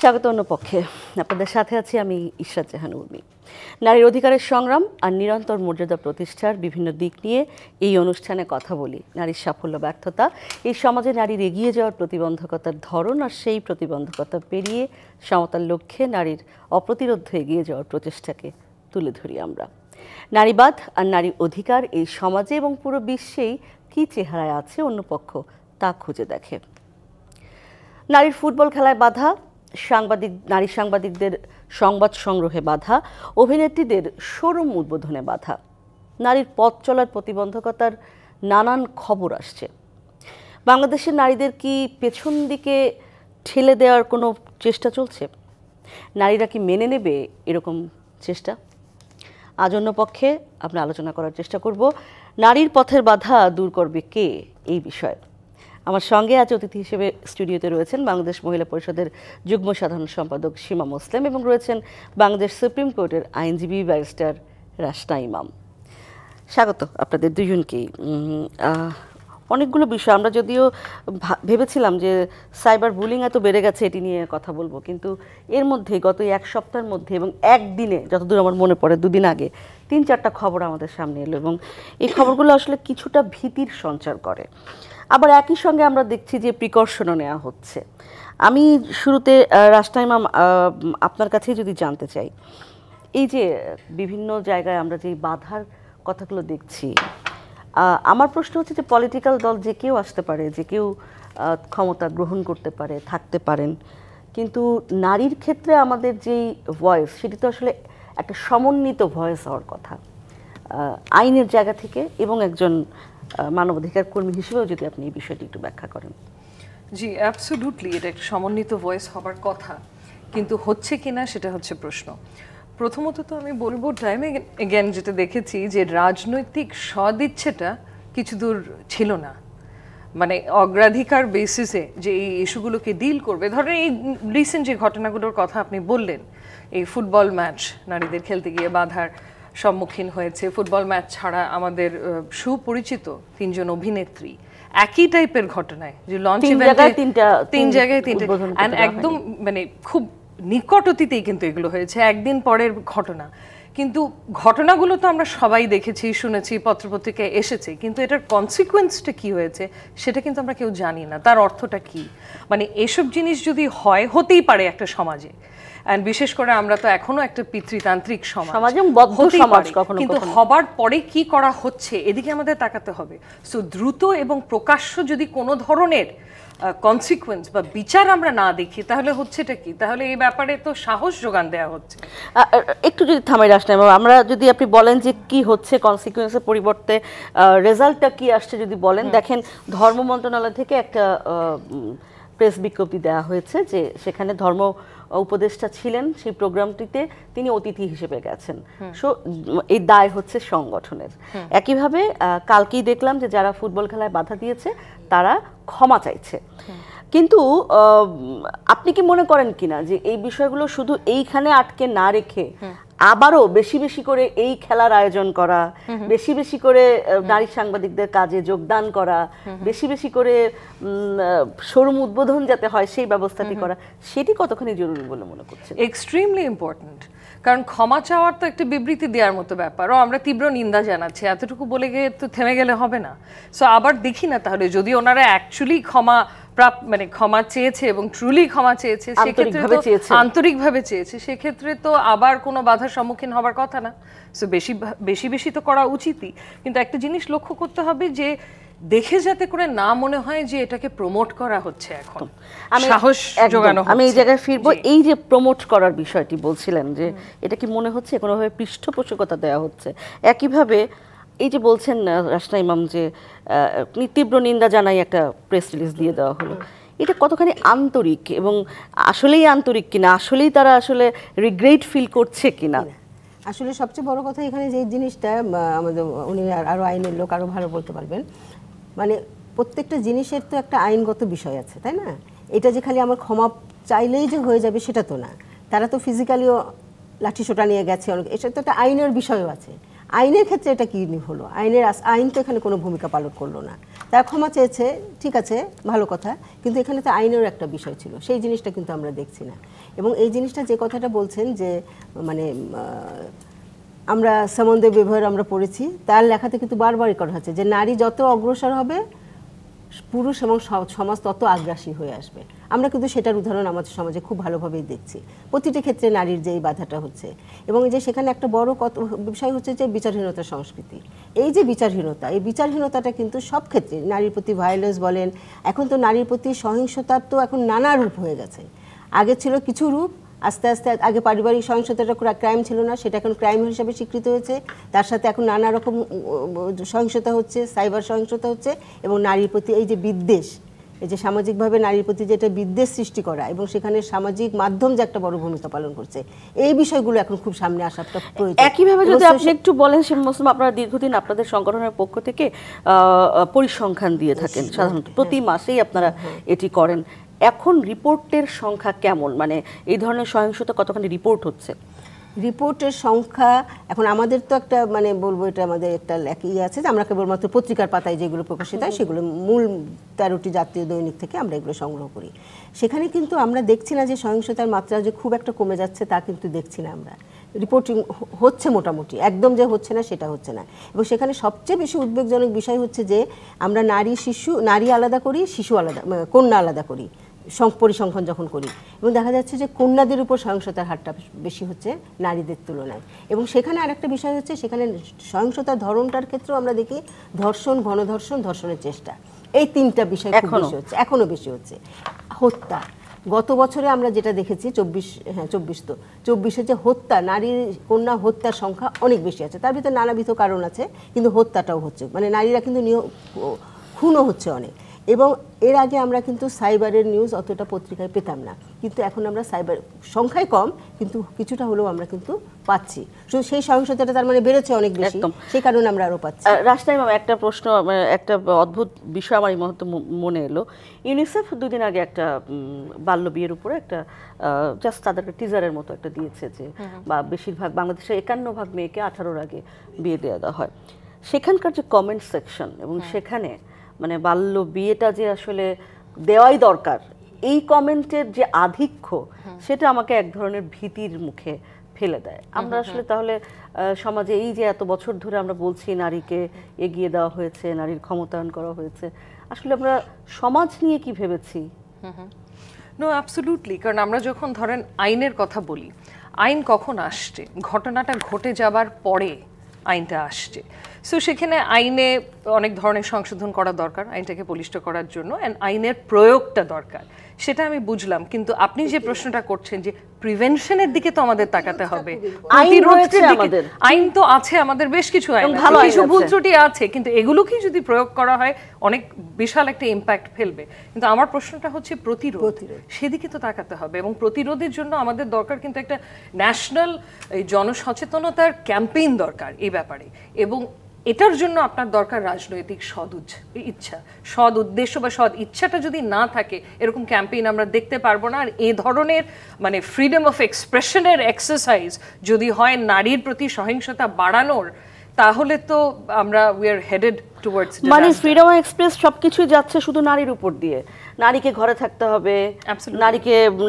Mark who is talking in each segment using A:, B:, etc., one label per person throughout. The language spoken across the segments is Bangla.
A: স্বাগত অন্য পক্ষে আপনাদের সাথে আছি আমি ইশরাত জাহান উর্মি। নারীর অধিকারের সংগ্রাম আর নিরন্তর মর্যাদা প্রতিষ্ঠার বিভিন্ন দিক নিয়ে এই অনুষ্ঠানে কথা বলি। নারীর সাফল্য ব্যর্থতা, এই সমাজে নারীর এগিয়ে যাওয়ার প্রতিবন্ধকতার ধরন আর সেই প্রতিবন্ধকতা পেরিয়ে সমতার লক্ষ্যে নারীর অপ্রতিরোধ এগিয়ে যাওয়ার প্রচেষ্টাকে তুলে ধরি আমরা। নারীবাদ আর নারী অধিকার এই সমাজে এবং পুরো বিশ্বেই কী চেহারায় আছে অন্য পক্ষ তা খুঁজে দেখে। নারীর ফুটবল খেলায় বাধা, নারী সাংবাদিকদের সংবাদ সংগ্রহে বাধা, অভিনেত্রীদের শোরুম উদ্বোধনে বাধা, নারীর পথ চলার প্রতিবন্ধকতার নানান খবর আসছে। বাংলাদেশের নারীদের কি পেছন দিকে ঠেলে দেওয়ার কোনো চেষ্টা চলছে? নারীরা কি মেনে নেবে এরকম চেষ্টা? আজ অন্য পক্ষে আমরা আলোচনা করার চেষ্টা করব নারীর পথের বাধা দূর করবে কে এই বিষয়ে। আমার সঙ্গে আজ অতিথি হিসেবে স্টুডিওতে রয়েছেন বাংলাদেশ মহিলা পরিষদের যুগ্ম সাধারণ সম্পাদক সীমা মোসলেম এবং রয়েছেন বাংলাদেশ সুপ্রিম কোর্টের আইনজীবী ব্যারিস্টার রাশনা ইমাম। স্বাগত আপনাদের দুজনকেই। অনেকগুলো বিষয় আমরা যদিও ভেবেছিলাম যে সাইবার বুলিং এত বেড়ে গেছে এটি নিয়ে কথা বলবো, কিন্তু এর মধ্যে গত এক সপ্তাহের মধ্যে এবং একদিনে যতদূর আমার মনে পড়ে দুদিন আগে 3-4টা খবর আমাদের সামনে এলো এবং এই খবরগুলো আসলে কিছুটা ভীতির সঞ্চার করে। আবার একই সঙ্গে আমরা দেখছি যে প্রিকশনও নেওয়া হচ্ছে। আমি শুরুতে রাশনা ইমাম আপনার কাছেই যদি জানতে চাই, এই যে বিভিন্ন জায়গায় আমরা যে বাধার কথাগুলো দেখছি, আমার প্রশ্ন হচ্ছে যে পলিটিক্যাল দল যে কেউ আসতে পারে, যে কেউ ক্ষমতা গ্রহণ করতে পারে, থাকতে পারেন, কিন্তু নারীর ক্ষেত্রে আমাদের যেই ভয়েস সেটি তো আসলে একটা সমন্বিত ভয়েস হওয়ার কথা আইনের জায়গা থেকে, এবং একজন মানবাধিকার কর্মী হিসেবেও যদি আপনি এই বিষয়টি একটু ব্যাখ্যা করেন।
B: জি, অ্যাবসলিউটলি এটা একটা সমন্বিত ভয়েস হবার কথা, কিন্তু হচ্ছে কিনা সেটা হচ্ছে প্রশ্ন। প্রথমত তো আমি বলবো টাইম এগেন যেটা দেখেছি যে রাজনৈতিক সদিচ্ছেটা কিছু দূর ছিল না। মানে অগ্রাধিকার বেসিসে যে এই ইস্যুগুলোকে ডিল করবে, ধরেন এই রিসেন্ট যে ঘটনাগুলোর কথা আপনি বললেন, এই ফুটবল ম্যাচ নারীদের খেলতে গিয়ে বাধার সম্মুখীন হয়েছে। ফুটবল ম্যাচ ছাড়া আমাদের সুপরিচিত 3জন অভিনেত্রী একই টাইপের ঘটনায় যে লঞ্চ ইভেন্টে 3 জায়গায় 3টে একদম মানে খুব নিকট অতীতেই কিন্তু এগুলো হয়েছে, একদিন পরের ঘটনা। কিন্তু ঘটনাগুলো তো আমরা সবাই দেখেছি, শুনেছি, পত্রপত্রিকায় এসেছে, কিন্তু এটার কনসিকুয়েন্সটা কি হয়েছে সেটা কিন্তু আমরা কেউ জানি না। তার অর্থটা কি? মানে এসব জিনিস যদি হয়, হতেই পারে একটা সমাজে, এন্ড বিশেষ করে আমরা তো এখনো একটা পিতৃতান্ত্রিক সমাজ, কিন্তু হবার পরে কি করা হচ্ছে এদিকে আমাদের তাকাতে হবে। সো দ্রুত এবং প্রকাশ্য যদি কোনো ধরনের কনসিকুয়েন্স বা বিচার আমরা না দেখি তাহলে হচ্ছেটা কি? তাহলে এই ব্যাপারে তো সাহস যোগান দেওয়া হচ্ছে।
A: একটু যদি থামাই রাশনা, আমরা যদি আপনি বলেন যে কি হচ্ছে, কনসিকুয়েন্সের পরিবর্তে রেজাল্টটা কি আসছে যদি বলেন। দেখেন, ধর্ম মন্ত্রণালয় থেকে একটা প্রেস বিজ্ঞপ্তি দেওয়া হয়েছে যে সেখানে ধর্ম উপদেষ্টা ছিলেন সেই প্রোগ্রামটিতে, তিনি অতিথি হিসেবে গেছেন। সো এই দায় হচ্ছে সংগঠনের। একইভাবে কালকেই দেখলাম যে যারা ফুটবল খেলায় বাধা দিয়েছে তারা ক্ষমা চাইছে। কিন্তু আপনি কি মনে করেন কিনা যে এই বিষয়গুলো শুধু এইখানে আটকে না রেখে আবারও বেশি বেশি করে এই খেলার আয়োজন করা, বেশি বেশি করে নারী সাংবাদিকদের কাজে যোগদান করা, বেশি বেশি করে শোরুম উদ্বোধন যাতে হয় সেই ব্যবস্থাটি করা, সেটি কতখানি জরুরি বলে মনে করছেন?
B: এক্সট্রিমলি ইম্পর্টেন্ট, কারণ ক্ষমা চাওয়ার তো একটা বিবৃতি দেওয়ার মতো ব্যাপার, ও আমরা তীব্র নিন্দা জানাচ্ছি, এতটুকু বলে গিয়ে তো থেমে গেলে হবে না। সো আবার দেখি না তাহলে যদি ওনারা অ্যাকচুয়ালি মানে ক্ষমা চেয়েছে এবং ট্রুলি ক্ষমা চেয়েছে, সেক্ষেত্রে আন্তরিকভাবে চেয়েছে, সেক্ষেত্রে তো আবার কোনো বাধার সম্মুখীন হবার কথা না। সো বেশি বেশি তো করা উচিতই, কিন্তু একটা জিনিস লক্ষ্য করতে হবে যে দেখে যাতে করে না মনে হয় যে এটাকে প্রমোট করা হচ্ছে, এখন সাহস যোগানো হচ্ছে।
A: আমি এই জায়গায় ফিরবো, এই যে প্রমোট করার বিষয়টি বলছিলেন যে এটা কি মনে হচ্ছে কোনোভাবে পৃষ্ঠপোষকতা দেওয়া হচ্ছে? একইভাবে এই যে বলছেন রাশনা ইমাম যে তীব্র নিন্দা জানাই একটা প্রেস রিলিজ দিয়ে দেওয়া হলো, এটা কতখানি আন্তরিক এবং আসলেই আন্তরিক কিনা, আসলেই তারা আসলে রিগ্রেট ফিল করছে কিনা?
C: আসলে সবচেয়ে বড় কথা এখানে যে জিনিসটা, আমাদের উনি আরও আইনের লোক আরও ভালো বলতে পারবেন, মানে প্রত্যেকটা জিনিসের তো একটা আইনগত বিষয় আছে, তাই না? এটা যে খালি আমার ক্ষমা চাইলেই যে হয়ে যাবে সেটা তো না। তারা তো ফিজিক্যালিও লাঠিসোঁটা নিয়ে গেছে, অনেক, এটা তো একটা আইনের বিষয়ও আছে। আইনের ক্ষেত্রে এটা কি হলো? আইন তো এখানে কোনো ভূমিকা পালন করলো না। তারা ক্ষমা চেয়েছে, ঠিক আছে, ভালো কথা, কিন্তু এখানে তো আইনেরও একটা বিষয় ছিল, সেই জিনিসটা কিন্তু আমরা দেখছি না। এবং এই জিনিসটা যে কথাটা বলছেন যে মানে আমরা সমন্দে ব্যবহার আমরা পড়েছি, তার লেখাতে কিন্তু বারবারই করা হচ্ছে যে নারী যত অগ্রসর হবে পুরুষ এবং সমাজ তত আগ্রাসী হয়ে আসবে। আমরা কিন্তু সেটার উদাহরণ আমাদের সমাজে খুব ভালোভাবেই দেখছি, প্রতিটি ক্ষেত্রে নারীর যে এই বাধাটা হচ্ছে। এবং যে সেখানে একটা বড় বিষয় হচ্ছে যে বিচারহীনতার সংস্কৃতি। এই যে বিচারহীনতা, এই বিচারহীনতাটা কিন্তু সব ক্ষেত্রে নারীর প্রতি ভায়োলেন্স বলেন, এখন তো নারীর প্রতি সহিংসতার তো এখন নানা রূপ হয়ে গেছে। আগে ছিল কিছু রূপ, আস্তে আস্তে আগে পারিবারিক সহিংসতাটা ক্রাইম ছিল না, সেটা এখন ক্রাইম হিসাবে স্বীকৃত হয়েছে। তার সাথে এখন নানা রকম সহিংসতা হচ্ছে, সাইবার সহিংসতা হচ্ছে, এবং নারীর প্রতি এই যে বিদ্বেষ, এই যে সামাজিকভাবে নারীর প্রতি যেটা বিদ্বেষ সৃষ্টি করা, এবং সেখানে সামাজিক মাধ্যম যে একটা বড় ভূমিকা পালন করছে, এই বিষয়গুলো এখন খুব সামনে আসাটা প্রয়োজন।
A: একইভাবে যদি আপনি একটু বলেন, শিমুল মুসলিম, আপনারা দীর্ঘদিন আপনাদের সংগঠনের পক্ষ থেকে পরিসংখ্যান দিয়ে থাকেন, সাধারণত প্রতি মাসেই আপনারা এটি করেন। এখন রিপোর্টের সংখ্যা কেমন, মানে এই ধরনের সহিংসতা কতখানি রিপোর্ট হচ্ছে?
C: রিপোর্টের সংখ্যা এখন আমাদের তো একটা মানে বলবো এটা আমাদের একটা ইয়ে আছে যে আমরা কেবলমাত্র পত্রিকার পাতায় যেগুলো প্রকাশিত হয় সেগুলো মূল 13টি জাতীয় দৈনিক থেকে আমরা এগুলো সংগ্রহ করি। সেখানে কিন্তু আমরা দেখছি না যে সহিংসতার মাত্রা যে খুব একটা কমে যাচ্ছে, তা কিন্তু দেখছি না আমরা। রিপোর্টিং হচ্ছে মোটামুটি, একদম যে হচ্ছে না সেটা হচ্ছে না। এবং সেখানে সবচেয়ে বেশি উদ্বেগজনক বিষয় হচ্ছে যে আমরা নারী আলাদা করি, শিশু আলাদা, কন্যা আলাদা করি পরিসংখ্যান যখন করি, এবং দেখা যাচ্ছে যে কন্যাদের উপর সহিংসতার হারটা বেশি হচ্ছে নারীদের তুলনায়। এবং সেখানে আরেকটা বিষয় হচ্ছে, সেখানে সহিংসতার ধরনটার ক্ষেত্রেও আমরা দেখি ধর্ষণ, গণধর্ষণ, ধর্ষণের চেষ্টা, এই তিনটা বিষয় খুব বেশি হচ্ছে, এখনো বেশি হচ্ছে। হত্যা, গত বছরে আমরা যেটা দেখেছি 24 যে হত্যা, নারী কন্যা হত্যার সংখ্যা অনেক বেশি আছে। তার ভিতরে নানাবিধ কারণ আছে, কিন্তু হত্যাটাও হচ্ছে, মানে নারীরা কিন্তু খুনও হচ্ছে অনেক। এবং এর আগে আমরা কিন্তু সাইবারের নিউজ অতটা পত্রিকায় পেতাম না, কিন্তু এখন আমরা সাইবার সংখ্যায় কম, কিন্তু কিছুটা হলেও আমরা কিন্তু পাচ্ছি। শুধু সেই সহিংসতাটা তার মানে বেড়েছে অনেক বেশি, সেই কারণে আমরা আরও পাচ্ছি।
A: রাজনাই ম্যাম, একটা প্রশ্ন, একটা অদ্ভুত বিষয় আমার এই মুহূর্তে মনে এলো। ইউনিসেফ দুদিন আগে একটা বাল্য বিয়ের উপরে একটা জাস্ট তাদেরকে টিজারের মতো একটা দিয়েছে যে বা বেশিরভাগ বাংলাদেশের 51% মেয়েকে 18-র আগে বিয়ে দেওয়া হয়। সেখানকার যে কমেন্ট সেকশন, এবং সেখানে মানে বাল্য বিয়েটা যে আসলে দেওয়াই দরকার, এই কমেন্টের যে আধিক্য, সেটা আমাকে এক ধরনের ভীতির মুখে ফেলে দেয়। আমরা আসলে তাহলে সমাজে এই যে এত বছর ধরে আমরা বলছি নারীকে এগিয়ে দেওয়া হয়েছে, নারীর ক্ষমতায়ন করা হয়েছে, আসলে আমরা সমাজ নিয়ে কি ভেবেছি?
B: No, absolutely. কারণ আমরা যখন ধরেন আইনের কথা বলি, আইন কখন আসছে? ঘটনাটা ঘটে যাবার পরে আইনটা আসছে। সো সেখানে আইনে অনেক ধরনের সংশোধন করা দরকার আইনটাকে বলিষ্ঠ করার জন্য, অ্যান্ড আইনের প্রয়োগটা দরকার, সেটা আমি বুঝলাম। কিন্তু আপনি যে প্রশ্নটা করছেন যে প্রিভেনশনের দিকে তো আমাদের তাকাতে হবে। আইন তো আছে আমাদের, বেশ কিছু আইন, কিছু ভুল ত্রুটি আছে, কিন্তু এগুলোকেই যদি প্রয়োগ করা হয় অনেক বিশাল একটা ইম্প্যাক্ট ফেলবে। কিন্তু আমার প্রশ্নটা হচ্ছে প্রতিরোধ, সেদিকে তো তাকাতে হবে। এবং প্রতিরোধের জন্য আমাদের দরকার কিন্তু একটা ন্যাশনাল জনসচেতনতার ক্যাম্পেইন দরকার এই ব্যাপারে। এবং এটার জন্য আপনার দরকার রাজনৈতিক সৎ উদ্দেশ্য বা সৎ ইচ্ছাটা যদি না থাকে, এরকম ক্যাম্পেইন আমরা দেখতে পারবো না। আর এই ধরনের মানে ফ্রিডম অফ এক্সপ্রেশনের এক্সারসাইজ যদি হয় নারীর প্রতি সহিংসতা বাড়ানোর, তাহলে তো আমরা we are headed towards disaster.
A: মানে ফ্রিডম অফ এক্সপ্রেস সবকিছুই যাচ্ছে শুধু নারীর উপর দিয়ে। নারীকে ঘরে থাকতে হবে,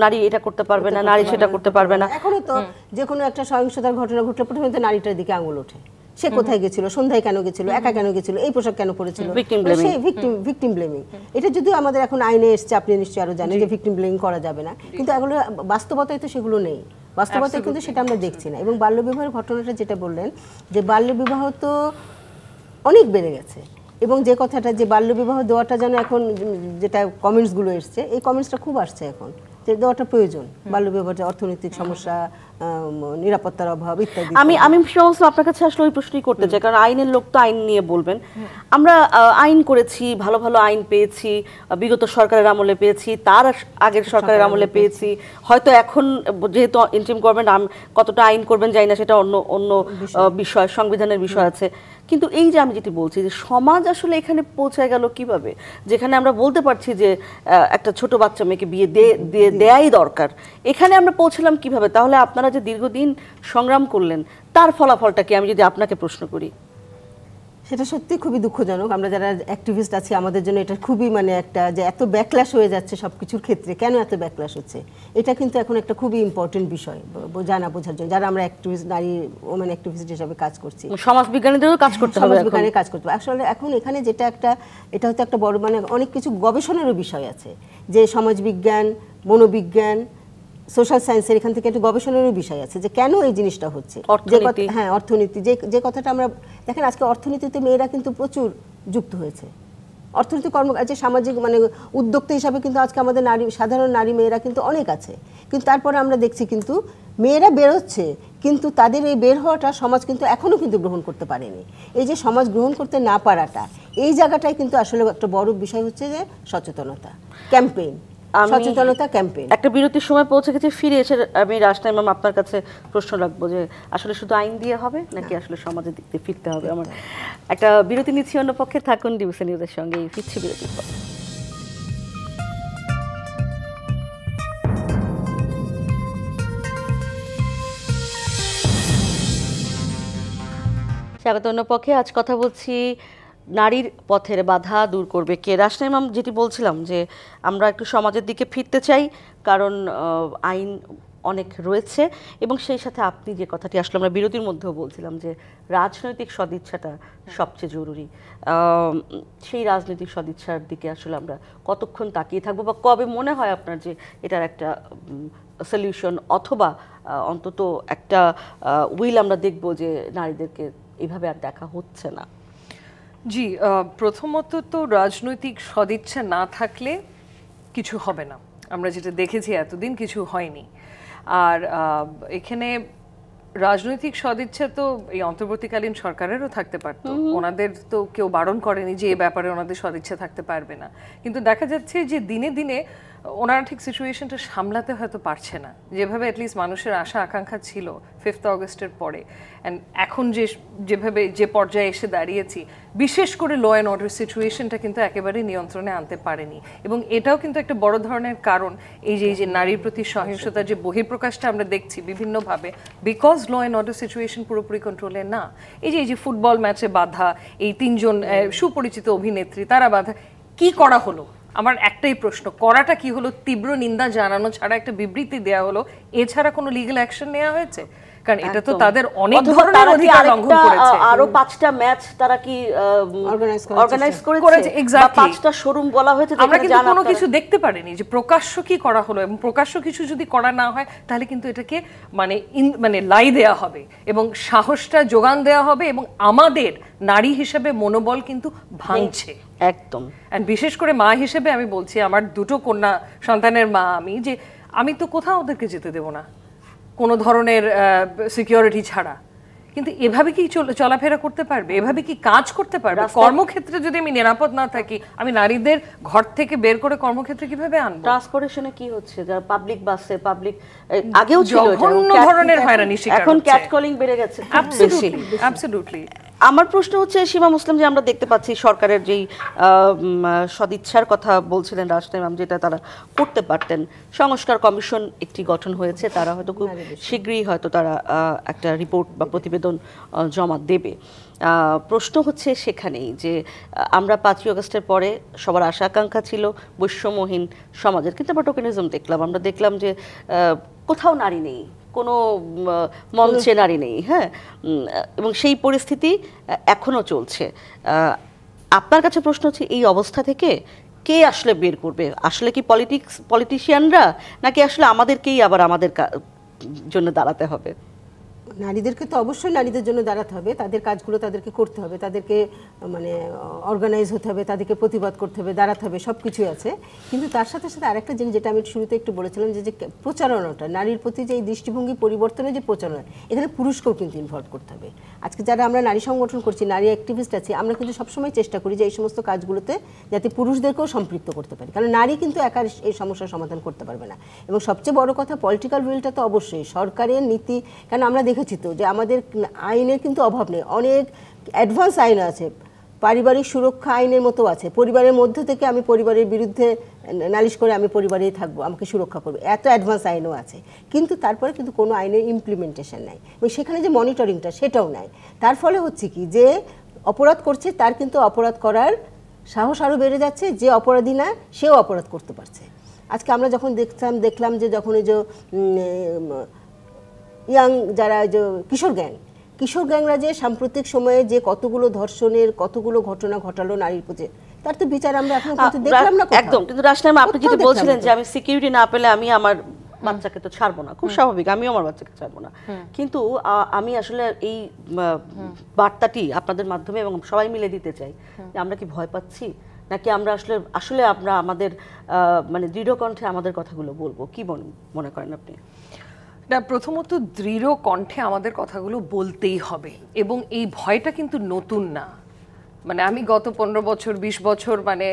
A: নারী এটা করতে পারবে না, নারী সেটা করতে পারবে না।
C: এখনো তো যে কোনো একটা সহিংসতার ঘটনা ঘটলে প্রথমে তো নারীটার দিকে আঙুল ওঠে। সে কোথায় গেছিল, সন্ধ্যায় কেন গেছিল, একা কেন গেছিল, এই পোশাক কেন পরেছিল, ভিকটিম ব্লেমিং। এটা যদিও আমাদের এখন আইনে এসছে, আপনি নিশ্চয়ই আরো জানেন যে ভিকটিম ব্লেমিং করা যাবে না, কিন্তু এগুলো বাস্তবতায় তো সেগুলো নেই। বাস্তবতায় কিন্তু সেটা আমরা দেখছি না। এবং বাল্যবিবাহের ঘটনাটা যেটা বললেন, যে বাল্যবিবাহ তো অনেক বেড়ে গেছে, এবং যে কথাটা যে বাল্যবিবাহ দেওয়াটা যেন এখন যেটা কমেন্টসগুলো এসছে, এই কমেন্টসটা খুব আসছে এখন, যে দেওয়াটা প্রয়োজন। বাল্যবিবাহটা অর্থনৈতিক সমস্যা, নিরাপত্তার অভাব ইত্যাদি।
A: আমি সমস্ত আপনার কাছে আসলে ওই প্রশ্নই করতে চাই, কারণ আইনের লোক তো আইন নিয়ে বলবেন। আমরা আইন করেছি, ভালো ভালো আইন পেয়েছি, বিগত সরকারের আমলে পেয়েছি, তার আগের সরকারের আমলে পেয়েছি। হয়তো এখন যেহেতু ইন্টারিম গভর্নমেন্ট কতটা আইন করবেন জানি না, সেটা অন্য বিষয়, সংবিধানের বিষয় আছে। কিন্তু এই যে আমি যেটি বলছি, যে সমাজ আসলে এখানে পৌঁছে গেল কিভাবে, যেখানে আমরা বলতে পারছি যে একটা ছোট বাচ্চা মেয়েকে বিয়ে দেয়াই দরকার, এখানে আমরা পৌঁছলাম কিভাবে? তাহলে আপনারা যে দীর্ঘদিন সংগ্রাম করলেন, তার ফলাফলটা কি, আমি যদি আপনাকে প্রশ্ন করি?
C: সেটা সত্যি খুবই দুঃখজনক। আমরা যারা অ্যাক্টিভিস্ট আছি আমাদের জন্য এটা খুবই মানে একটা যে এত ব্যাকল্যাশ হয়ে যাচ্ছে সব কিছুর ক্ষেত্রে, কেন এত ব্যাকল্যাশ হচ্ছে, এটা কিন্তু এখন একটা খুবই ইম্পর্টেন্ট বিষয় জানা বোঝার জন্য, যারা আমরা অ্যাক্টিভিস্ট, নারী ওমেন অ্যাক্টিভিস্ট হিসেবে কাজ করছি,
A: সমাজবিজ্ঞানীদেরও কাজ করতে হবে,
C: সমাজবিজ্ঞানের কাজ করতে হবে। আসলে এখন এখানে যেটা এটা হচ্ছে একটা বড় মানে অনেক কিছু গবেষণারও বিষয় আছে, যে সমাজবিজ্ঞান, মনোবিজ্ঞান, সোশ্যাল সায়েন্সের এখান থেকে একটা গবেষণারও বিষয় আছে যে কেন এই জিনিসটা হচ্ছে। হ্যাঁ, অর্থনীতি, যে কথাটা আমরা দেখেন আজকে অর্থনীতিতে মেয়েরা কিন্তু প্রচুর যুক্ত হয়েছে। অর্থনীতি যে সামাজিক মানে উদ্যোক্তা হিসাবে কিন্তু আজকে আমাদের সাধারণ নারী মেয়েরা কিন্তু অনেক আছে, কিন্তু তারপরে আমরা দেখছি কিন্তু মেয়েরা বেরোচ্ছে, কিন্তু তাদের এই বের হওয়াটা সমাজ কিন্তু এখনো কিন্তু গ্রহণ করতে পারেনি। এই যে সমাজ গ্রহণ করতে না পারাটা, এই জায়গাটাই কিন্তু আসলে একটা বড় বিষয় হচ্ছে যে সচেতনতা ক্যাম্পেইন, সচেতনতা ক্যাম্পেইন।
A: একটা বিরতির সময় পৌঁছে গেছে, ফিরে এসে আমি রাশনা ইমাম আপনার কাছে প্রশ্ন রাখবো যে আসলে শুধু আইন দিয়ে হবে নাকি আসলে সমাজের দিক দিয়ে ফিরতে হবে। আমার একটা বিরতি নিচ্ছি, অন্য পক্ষে থাকুন ডিবিসি নিউজের সঙ্গে, ফিরছি বিরতির পর। স্বাগত অন্য পক্ষে। আজ কথা বলছি নারীর পথের বাধা দূর করবে কে। রাশনা ইমাম, যেটি বলছিলাম যে আমরা একটু সমাজের দিকে ফিরতে চাই, কারণ আইন অনেক রয়েছে, এবং সেই সাথে আপনি যে কথাটি আসলে আমরা বিরতির মধ্যেও বলছিলাম যে রাজনৈতিক সদিচ্ছাটা সবচেয়ে জরুরি। সেই রাজনৈতিক সদিচ্ছার দিকে আসলে আমরা কতক্ষণ তাকিয়ে থাকবো, বা কবে মনে হয় আপনার যে এটার একটা সলিউশন অথবা অন্তত একটা উইল আমরা দেখব যে নারীদেরকে এইভাবে আর দেখা হচ্ছে না?
B: জি, প্রথমত তো রাজনৈতিক সদিচ্ছা না থাকলে কিছু হবে না। আমরা যেটা দেখেছি এতদিন কিছু হয়নি। আর এখানে রাজনৈতিক সদিচ্ছা তো এই অন্তর্বর্তীকালীন সরকারেরও থাকতে পারতো, ওনাদের তো কেউ বারণ করেনি যে এই ব্যাপারে ওনাদের সদিচ্ছা থাকতে পারবে না, কিন্তু দেখা যাচ্ছে যে দিনে দিনে ওনারা ঠিক সিচুয়েশনটা সামলাতে হয়তো পারছে না, যেভাবে অ্যাটলিস্ট মানুষের আশা আকাঙ্ক্ষা ছিল 5th অগস্টের পরে। অ্যান্ড এখন যেভাবে যে পর্যায়ে এসে দাঁড়িয়েছি, বিশেষ করে ল অ্যান্ড অর্ডার সিচুয়েশনটা কিন্তু একেবারেই নিয়ন্ত্রণে আনতে পারেনি। এবং এটাও কিন্তু একটা বড় ধরনের কারণ, এই যে নারীর প্রতি সহিংসতার যে বহিঃপ্রকাশটা আমরা দেখছি বিভিন্নভাবে, because law and order situation পুরোপুরি কন্ট্রোলে না। এই যে ফুটবল ম্যাচে বাধা, এই 3 জন সুপরিচিত অভিনেত্রী, তারা বাধা, কি করা হলো? আমার একটাই প্রশ্ন, করাটা কি হলো? তীব্র নিন্দা জানানো ছাড়া একটা বিবৃতি দেওয়া হলো, এছাড়া কোনো লিগ্যাল অ্যাকশন নেওয়া হয়েছে? কারণ এটা তো তাদের অনেক ধরনের অধিকার লঙ্ঘন করেছে।
A: আরো 5টা ম্যাচ তারা কি অর্গানাইজ করেছে, এক্স্যাক্টলি 5টা শোরুম বলা হয়েছে,
B: আমরা কিন্তু কোনো কিছু দেখতে পারিনি যে প্রকাশ্য কি করা হলো। এবং প্রকাশ্য কিছু যদি করা না হয় তাহলে কিন্তু এটাকে মানে লাই দেয়া হবে এবং সাহসটা যোগান দেওয়া হবে, এবং আমাদের নারী হিসেবে মনোবল কিন্তু ভাঙছে
A: একদম।
B: এন্ড বিশেষ করে মা হিসেবে আমি বলছি, আমার 2টো কন্যা সন্তানের মা আমি তো কোথাও ওদেরকে যেতে দেব না কোনো ধরনের সিকিউরিটি ছাড়া। কিন্তু এভাবে কি চলাফেরা করতে পারবে? এভাবে কি কাজ করতে পারবে? কর্মক্ষেত্রে যদি আমি নিরাপদ না থাকি, আমি নারীদের ঘর থেকে বের করে কর্মক্ষেত্রে কিভাবে আনবো?
A: ট্রান্সপোর্টেশনে কি হচ্ছে, যারা পাবলিক বাসে, পাবলিক আগেও ছিল
B: জঘন্য ধরনের হয়রানি শিকার,
A: এখন ক্যাটকলিং বেড়ে গেছে।
B: অ্যাবসলিউটলি।
A: আমার প্রশ্ন হচ্ছে সীমা মুসলিম, যে আমরা দেখতে পাচ্ছি সরকারের যেই সদিচ্ছার কথা বলছিলেন রাশনা ইমাম, যেটা তারা করতে পারতেন, সংস্কার কমিশন একটি গঠন হয়েছে, তারা হয়তো খুব শীঘ্রই হয়তো তারা একটা রিপোর্ট বা প্রতিবেদন জমা দেবে। প্রশ্ন হচ্ছে সেখানেই যে আমরা 5ই আগস্টের পরে সবার আশা আকাঙ্ক্ষা ছিল বৈষম্যহীন সমাজের, কিন্তু আমরা টোকেনিজম দেখলাম, আমরা দেখলাম যে কোথাও নারী নেই, কোনো মঞ্চে নারী নেই, হ্যাঁ, এবং সেই পরিস্থিতি এখনো চলছে। আপনার কাছে প্রশ্ন হচ্ছে এই অবস্থা থেকে কে আসলে বের করবে? আসলে কি পলিটিশিয়ানরা, নাকি আসলে আমাদেরকেই আবার আমাদের জন্য দাঁড়াতে হবে?
C: নারীদেরকে তো অবশ্যই নারীদের জন্য দাঁড়াতে হবে, তাদের কাজগুলো তাদেরকে করতে হবে, তাদেরকে মানে অর্গানাইজ হতে হবে, তাদেরকে প্রতিবাদ করতে হবে, দাঁড়াতে হবে, সব কিছুই আছে। কিন্তু তার সাথে সাথে আরেকটা জিনিস, যেটা আমি শুরুতে একটু বলেছিলাম, যে প্রচারণাটা, নারীর প্রতি যে এই দৃষ্টিভঙ্গি পরিবর্তনের যে প্রচারণা, এখানে পুরুষকেও কিন্তু ইনভলভ করতে হবে। আজকে যারা আমরা নারী সংগঠন করছি, নারী অ্যাক্টিভিস্ট আছি, আমরা কিন্তু সবসময় চেষ্টা করি যে এই সমস্ত কাজগুলোতে যাতে পুরুষদেরকেও সম্পৃক্ত করতে পারি, কারণ নারী কিন্তু একা এই সমস্যার সমাধান করতে পারবে না। এবং সবচেয়ে বড় কথা, পলিটিক্যাল উইলটা তো অবশ্যই সরকারের নীতি, কারণ আমরা দেখেছি তো যে আমাদের আইনের কিন্তু অভাব নেই, অনেক অ্যাডভান্স আইন আছে, পারিবারিক সুরক্ষা আইনের মতো আছে, পরিবারের মধ্য থেকে আমি পরিবারের বিরুদ্ধে নালিশ করে আমি পরিবারেই থাকবো, আমাকে সুরক্ষা করবে, এত অ্যাডভান্স আইনও আছে। কিন্তু তারপরে কিন্তু কোনো আইনের ইমপ্লিমেন্টেশন নাই, এবং সেখানে যে মনিটরিংটা সেটাও নাই। তার ফলে হচ্ছে কি, যে অপরাধ করছে তার কিন্তু অপরাধ করার সাহস আরও বেড়ে যাচ্ছে, যে অপরাধী না সেও অপরাধ করতে পারছে। আজকে আমরা যখন দেখলাম যে যখন এই যে ইয়াং যারা যে কিশোর গ্যাংরা যে সাম্প্রতিক সময়ে যে কতগুলো ধর্ষণের কতগুলো ঘটনা ঘটালো নারীর প্রতি, তার তো বিচার আমরা এখন দেখলাম না
A: একদম। কিন্তু রাশনাইম, আপনি যেটা বলছিলেন যে আমি সিকিউরিটি না পেলে আমি আমার বাচ্চাকে তো ছাড়বো না, খুব স্বাভাবিক, আমিও আমার বাচ্চাকে ছাড়বো না। কিন্তু আমি আসলে এই বার্তাটি আপনাদের মাধ্যমে এবং সবাই মিলে দিতে চাই যে আমরা কি ভয় পাচ্ছি, নাকি আমরা আসলে আমরা আমাদের মানে দৃঢ় কণ্ঠে আমাদের কথাগুলো বলবো? কি মনে করেন আপনি?
B: না, প্রথমত দৃঢ় কণ্ঠে আমাদের কথাগুলো বলতেই হবে, এবং এই ভয়টা কিন্তু নতুন না। মানে আমি গত 15 বছর 20 বছর মানে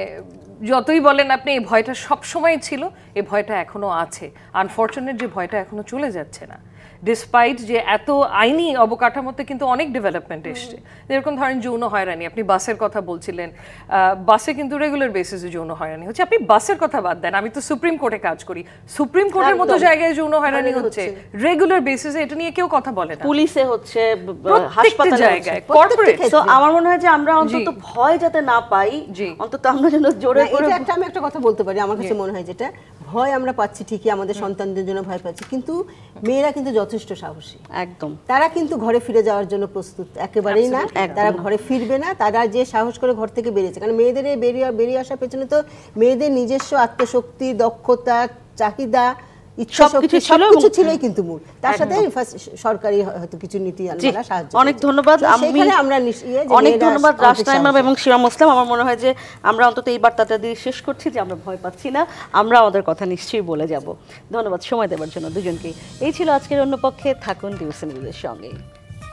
B: যতই বলেন আপনি, এই ভয়টা সবসময় ছিল, এই ভয়টা এখনো আছে। আনফর্চুনেট যে ভয়টা এখনো চলে যাচ্ছে না, ডিসপাইট যে এত আইনি অবকাঠামোতে কিন্তু অনেক ডেভেলপমেন্ট এসছে। যেরকম ধরেন যৌন হয়রানি, আপনি বাসের কথা বলছিলেন, বাসে কিন্তু রেগুলার বেসিসে যৌন হয়রানি হচ্ছে। আপনি বাসের কথা বাদ দেন, আমি তো সুপ্রিম কোর্টে কাজ করি, সুপ্রিম কোর্টের মতো জায়গায় যৌন হয়রানি হচ্ছে রেগুলার বেসিসে, এটা নিয়ে কেউ কথা বলে না।
A: পুলিশে হচ্ছে, হাসপাতালে জায়গায়, কর্পোরেট। তো আমার মনে হয় যে আমরা অন্তত ভয় যাতে না পাই, অন্তত আমরা যেন জোরে করে।
C: আমি একটা কথা বলতে পারি, আমার কাছে মনে হয় যেটা ভয় আমরা পাচ্ছি ঠিকই, আমাদের সন্তানদের জন্য ভয় পাচ্ছি, কিন্তু মেয়েরা কিন্তু যথেষ্ট সাহসী।
A: একদম,
C: তারা কিন্তু ঘরে ফিরে যাওয়ার জন্য প্রস্তুত একেবারেই না, তারা ঘরে ফিরবে না। তারা যে সাহস করে ঘর থেকে বেরিয়েছে, কারণ মেয়েদের বেরিয়ে আসার পেছনে তো মেয়েদের নিজস্ব আত্মশক্তি, দক্ষতা, চাহিদা, সবকিছু ছিলই কিন্তু মূল। তার সাথে সরকারি হয়তো কিছু নীতি আনবার সাহায্য।
A: অনেক ধন্যবাদ। অনেক ধন্যবাদ রাশনাইম এবং শিরা মোসলেম। আমার মনে হয় যে আমরা অন্তত এই বার্তাটা দিয়ে শেষ করছি যে আমরা ভয় পাচ্ছি না, আমরা আমাদের কথা নিশ্চয়ই বলে যাব। ধন্যবাদ সময় দেওয়ার জন্য দুজনকেই। এই ছিল আজকের অন্য পক্ষে। থাকুন ডিউসি নিউজের সঙ্গে।